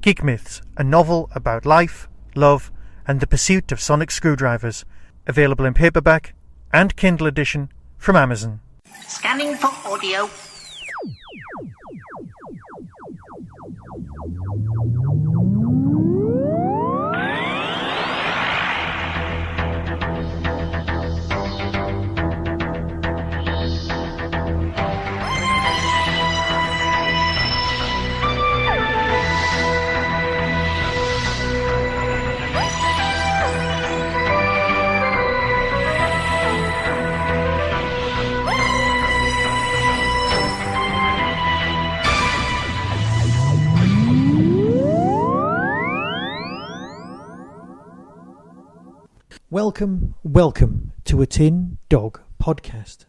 Geek Myths, a novel about life, love, and the pursuit of sonic screwdrivers. Available in paperback and Kindle edition from Amazon. Scanning for audio. Welcome to a Tin Dog podcast.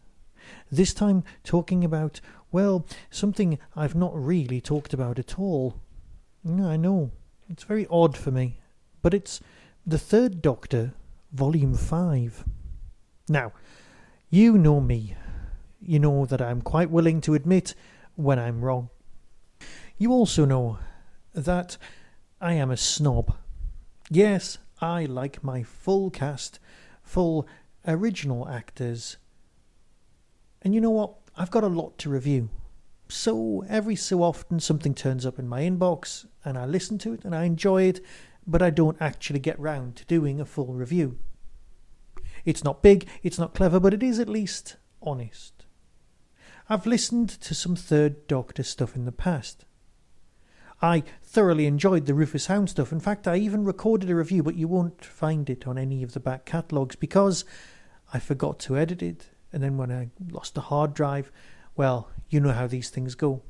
This time talking about, well, something I've not really talked about at all. I know, it's very odd for me, but it's The Third Doctor, Volume 5. Now, you know me. You know that I'm quite willing to admit when I'm wrong. You also know that I am a snob. Yes, I like my full cast, full original actors. And you know what? I've got a lot to review. So every so often something turns up in my inbox and I listen to it and I enjoy it, but I don't actually get round to doing a full review. It's not big, it's not clever, but it is at least honest. I've listened to some Third Doctor stuff in the past. I thoroughly enjoyed the Rufus Hound stuff. In fact, I even recorded a review, but you won't find it on any of the back catalogues because I forgot to edit it. And then when I lost the hard drive, well, you know how these things go.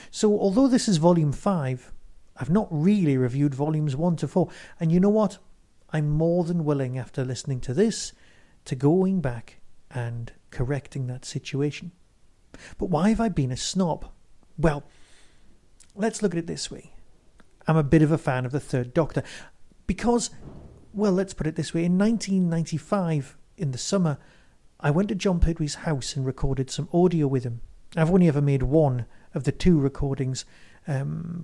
So although this is Volume 5, I've not really reviewed Volumes 1 to 4. And you know what? I'm more than willing, after listening to this, to going back and correcting that situation. But why have I been a snob? Well, let's look at it this way. I'm a bit of a fan of the Third Doctor because, well, let's put it this way. In 1995, in the summer, I went to John Pertwee's house and recorded some audio with him. I've only ever made one of the two recordings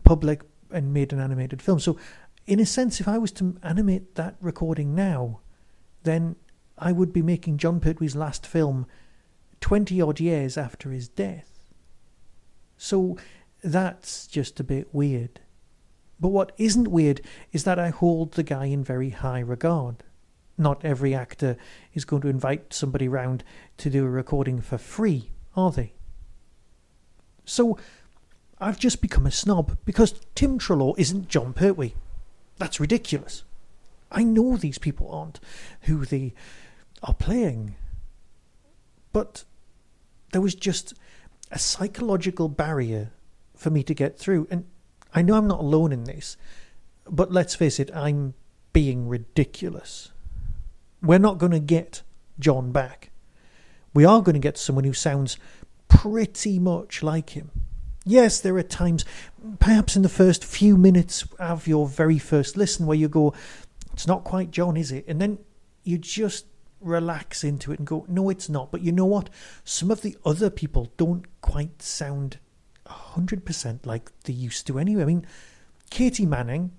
public and made an animated film. So, in a sense, if I was to animate that recording now, then I would be making John Pertwee's last film 20-odd years after his death. So that's just a bit weird. But what isn't weird is that I hold the guy in very high regard. Not every actor is going to invite somebody round to do a recording for free, are they? So I've just become a snob because Tim Trelaw isn't John Pertwee. That's ridiculous. I know these people aren't who they are playing. But there was just a psychological barrier for me to get through. And I know I'm not alone in this, but let's face it, I'm being ridiculous. We're not going to get John back. We are going to get someone who sounds pretty much like him. Yes, there are times, perhaps in the first few minutes of your very first listen, where you go, it's not quite John, is it? And then you just relax into it and go, no, it's not. But you know what? Some of the other people don't quite sound 100% like they used to anyway. I mean, Katie Manning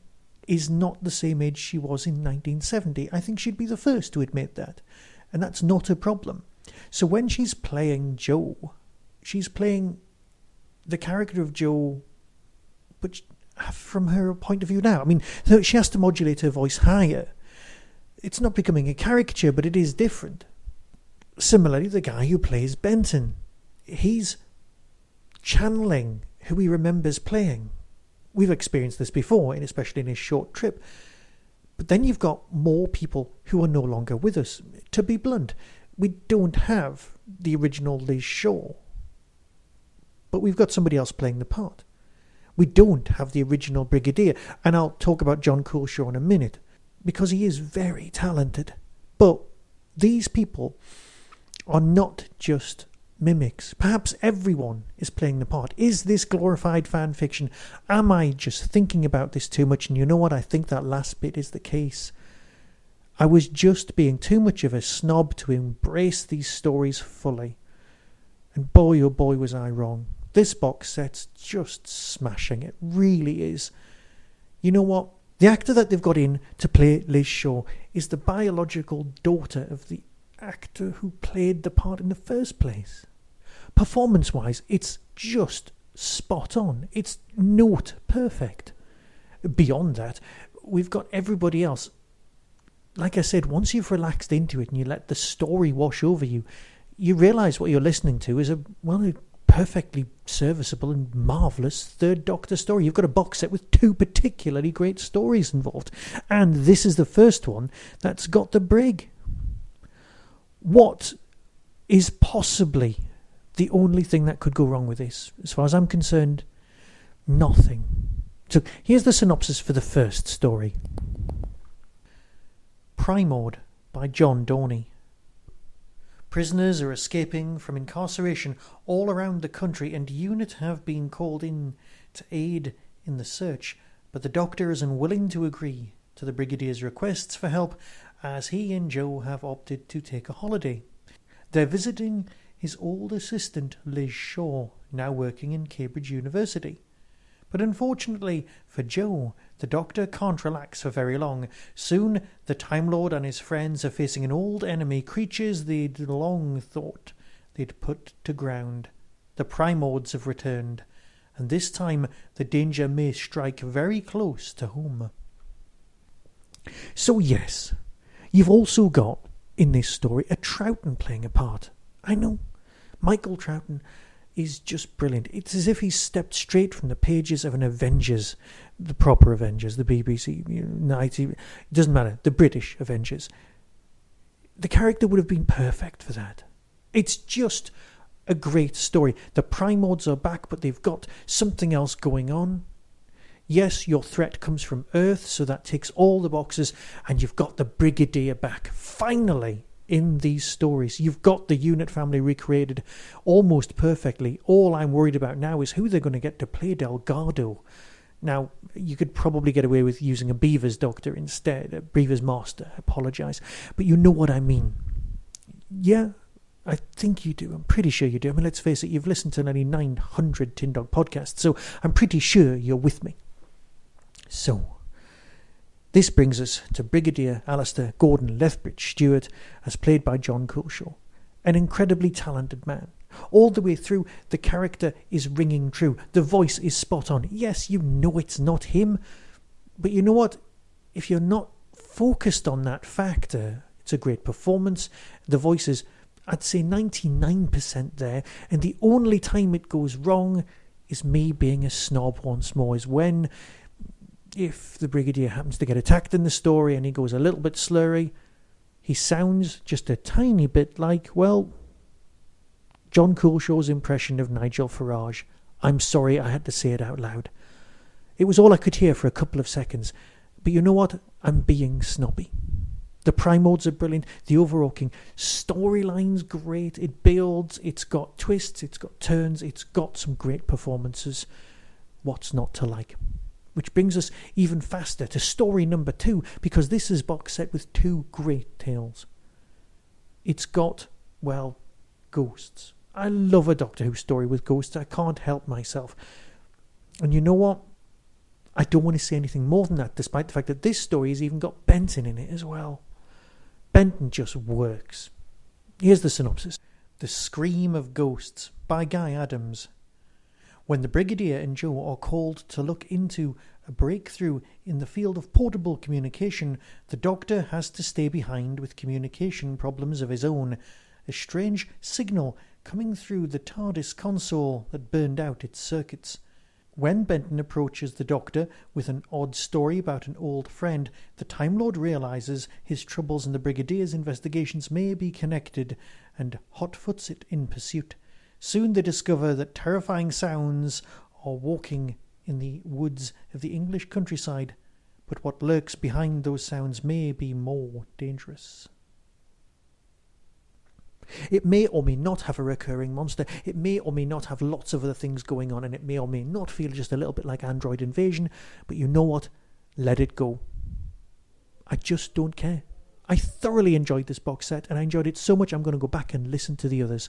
is not the same age she was in 1970. I think she'd be the first to admit that. And that's not a problem. So when she's playing Jo, she's playing the character of Jo, but from her point of view now. I mean, so she has to modulate her voice higher. It's not becoming a caricature, but it is different. Similarly, the guy who plays Benton, he's channeling who he remembers playing. We've experienced this before, and especially in his short trip. But then you've got more people who are no longer with us. To be blunt, we don't have the original Liz Shaw, but we've got somebody else playing the part. We don't have the original Brigadier, and I'll talk about John Coulshaw in a minute, because he is very talented. But these people are not just mimics. Perhaps everyone is playing the part. Is this glorified fan fiction? Am I just thinking about this too much? And you know what? I think that last bit is the case. I was just being too much of a snob to embrace these stories fully. And boy, oh boy, was I wrong. This box set's just smashing. It really is. You know what? The actor that they've got in to play Liz Shaw is the biological daughter of the actor who played the part in the first place. Performance-wise, it's just spot on. It's note perfect. Beyond that, we've got everybody else. Like I said, once you've relaxed into it and you let the story wash over you, you realise what you're listening to is a perfectly serviceable and marvellous Third Doctor story. You've got a box set with 2 particularly great stories involved, and this is the first one that's got the brig. What is possibly the only thing that could go wrong with this? As far as I'm concerned, nothing. So here's the synopsis for the first story. Primord by John Dorney. Prisoners are escaping from incarceration all around the country, and unit have been called in to aid in the search, but the Doctor is unwilling to agree to the Brigadier's requests for help, as he and Jo have opted to take a holiday. They're visiting his old assistant Liz Shaw, now working in Cambridge University. But unfortunately for Jo, the Doctor can't relax for very long. Soon the Time Lord and his friends are facing an old enemy, creatures they'd long thought they'd put to ground. The Primords have returned, and this time the danger may strike very close to home. So yes, you've also got, in this story, a Troughton playing a part. I know, Michael Troughton is just brilliant. It's as if he's stepped straight from the pages of an Avengers, the proper Avengers, the BBC, it doesn't matter, the British Avengers. The character would have been perfect for that. It's just a great story. The Primords are back, but they've got something else going on. Yes, your threat comes from Earth, so that ticks all the boxes, and you've got the Brigadier back. Finally, in these stories, you've got the unit family recreated almost perfectly. All I'm worried about now is who they're going to get to play Delgado. Now, you could probably get away with using a Beaver's Doctor instead, a Beaver's Master, I apologise, but you know what I mean. Yeah, I think you do. I'm pretty sure you do. I mean, let's face it, you've listened to nearly 900 Tin Dog podcasts, so I'm pretty sure you're with me. So, this brings us to Brigadier Alistair Gordon Lethbridge Stewart, as played by John Culshaw, an incredibly talented man. All the way through, the character is ringing true. The voice is spot on. Yes, you know it's not him, but you know what? If you're not focused on that factor, it's a great performance. The voice is, I'd say, 99% there, and the only time it goes wrong is me being a snob once more, is when, if the Brigadier happens to get attacked in the story and he goes a little bit slurry, he sounds just a tiny bit like, well, John Culshaw's impression of Nigel Farage. I'm sorry I had to say it out loud. It was all I could hear for a couple of seconds. But you know what? I'm being snobby. The Primords are brilliant. The overarching storyline's great. It builds. It's got twists. It's got turns. It's got some great performances. What's not to like? Which brings us even faster to story number 2, because this is box set with 2 great tales. It's got, well, ghosts. I love a Doctor Who story with ghosts. I can't help myself. And you know what? I don't want to say anything more than that, despite the fact that this story has even got Benton in it as well. Benton just works. Here's the synopsis. The Scream of Ghosts by Guy Adams. When the Brigadier and Jo are called to look into a breakthrough in the field of portable communication, the Doctor has to stay behind with communication problems of his own. A strange signal coming through the TARDIS console that burned out its circuits. When Benton approaches the Doctor with an odd story about an old friend, the Time Lord realises his troubles and the Brigadier's investigations may be connected, and hotfoots it in pursuit. Soon they discover that terrifying sounds are walking in the woods of the English countryside, but what lurks behind those sounds may be more dangerous. It may or may not have a recurring monster, it may or may not have lots of other things going on, and it may or may not feel just a little bit like Android Invasion, but you know what? Let it go. I just don't care. I thoroughly enjoyed this box set, and I enjoyed it so much I'm going to go back and listen to the others.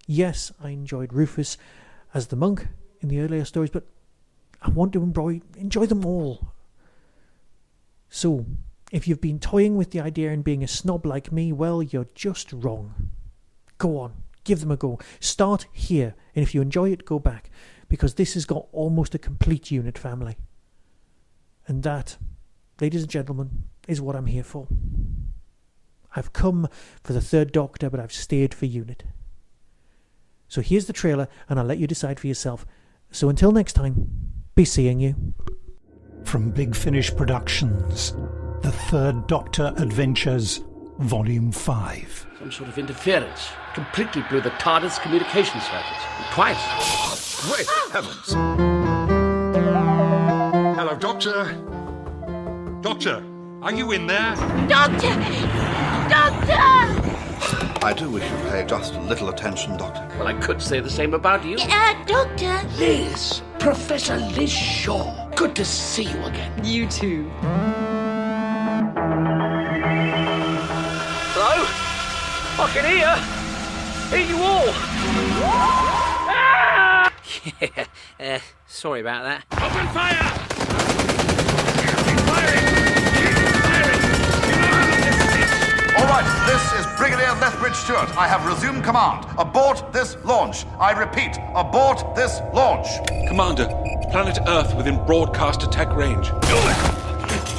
Yes, I enjoyed Rufus. as the monk in the earlier stories, but I want to enjoy them all. So, if you've been toying with the idea and being a snob like me, well, you're just wrong. Go on, give them a go. Start here, and if you enjoy it, go back, because this has got almost a complete unit family. And that, ladies and gentlemen, is what I'm here for. I've come for the Third Doctor, but I've stayed for unit. So here's the trailer, and I'll let you decide for yourself. So until next time, be seeing you. From Big Finish Productions, The Third Doctor Adventures, Volume 5. Some sort of interference. Completely blew the TARDIS communication circuit. Twice. Great heavens! Hello, Doctor. Doctor, are you in there? Doctor! Doctor! I do wish you'd pay just a little attention, Doctor. Well, I could say the same about you. Doctor! Liz! Professor Liz Shaw. Good to see you again. You too. Hello? I can hear you all. Yeah, sorry about that. Open fire! All right, this is Brigadier Lethbridge Stewart. I have resumed command. Abort this launch. I repeat, abort this launch. Commander, planet Earth within broadcast attack range.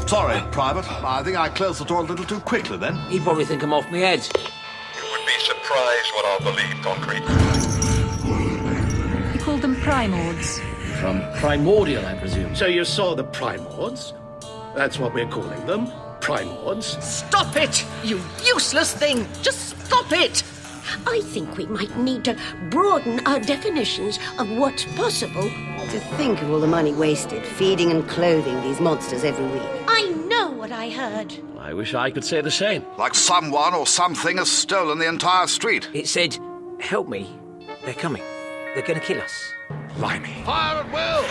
Sorry, Private. I think I closed the door a little too quickly then. He'd probably think I'm off my head. You would be surprised what I'll believe, Concrete. You called them Primords. From Primordial, I presume. So you saw the Primords? That's what we're calling them. Primords. Stop it, you useless thing! Just stop it! I think we might need to broaden our definitions of what's possible. To think of all the money wasted feeding and clothing these monsters every week. I know what I heard. I wish I could say the same. Like someone or something has stolen the entire street. It said, help me. They're coming. They're going to kill us. Blimey. Fire at will!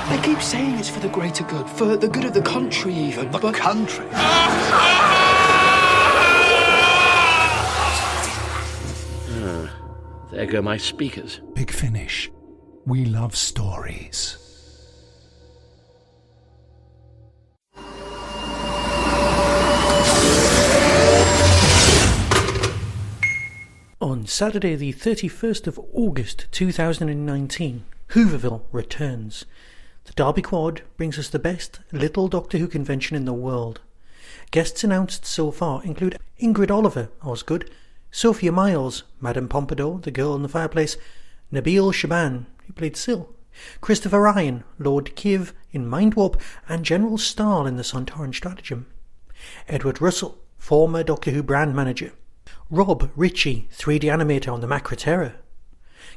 They keep saying it's for the greater good, for the good of the country even. The country? There go my speakers. Big Finish. We love stories. On Saturday the 31st of August 2019, Hooverville returns. The Derby Quad brings us the best Little Doctor Who convention in the world. Guests announced so far include Ingrid Oliver, Osgood, Sophia Miles, Madame Pompadour, the girl in the fireplace, Nabil Shaban, who played Syl, Christopher Ryan, Lord Kiv in Mind Warp, and General Stahl in the Sontaran Stratagem, Edward Russell, former Doctor Who brand manager, Rob Ritchie, 3D animator on the Macra Terror,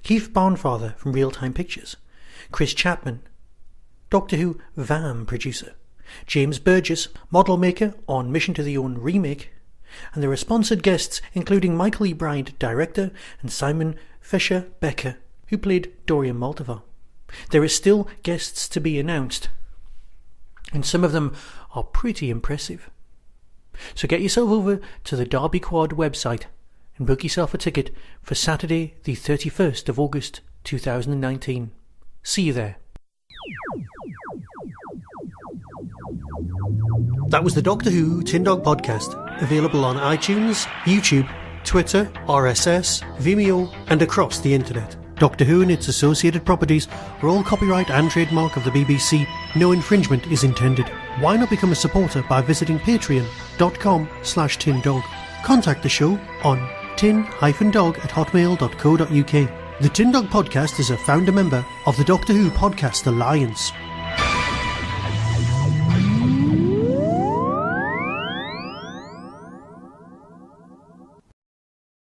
Keith Barnfather from Real Time Pictures, Chris Chapman, Doctor Who VAM producer, James Burgess, model maker on Mission to the Own remake, and there are sponsored guests including Michael E. Bride, director, and Simon Fisher Becker, who played Dorian Maltivar. There are still guests to be announced, and some of them are pretty impressive. So get yourself over to the Derby Quad website and book yourself a ticket for Saturday the 31st of August 2019. See you there. That was the Doctor Who Tin Dog Podcast, available on iTunes, YouTube, Twitter, RSS, Vimeo, and across the internet. Doctor Who and its associated properties are all copyright and trademark of the BBC. No infringement is intended. Why not become a supporter by visiting patreon.com/tindog. Contact the show on tin-dog@hotmail.co.uk. The Tin Dog Podcast is a founder member of the Doctor Who Podcast Alliance.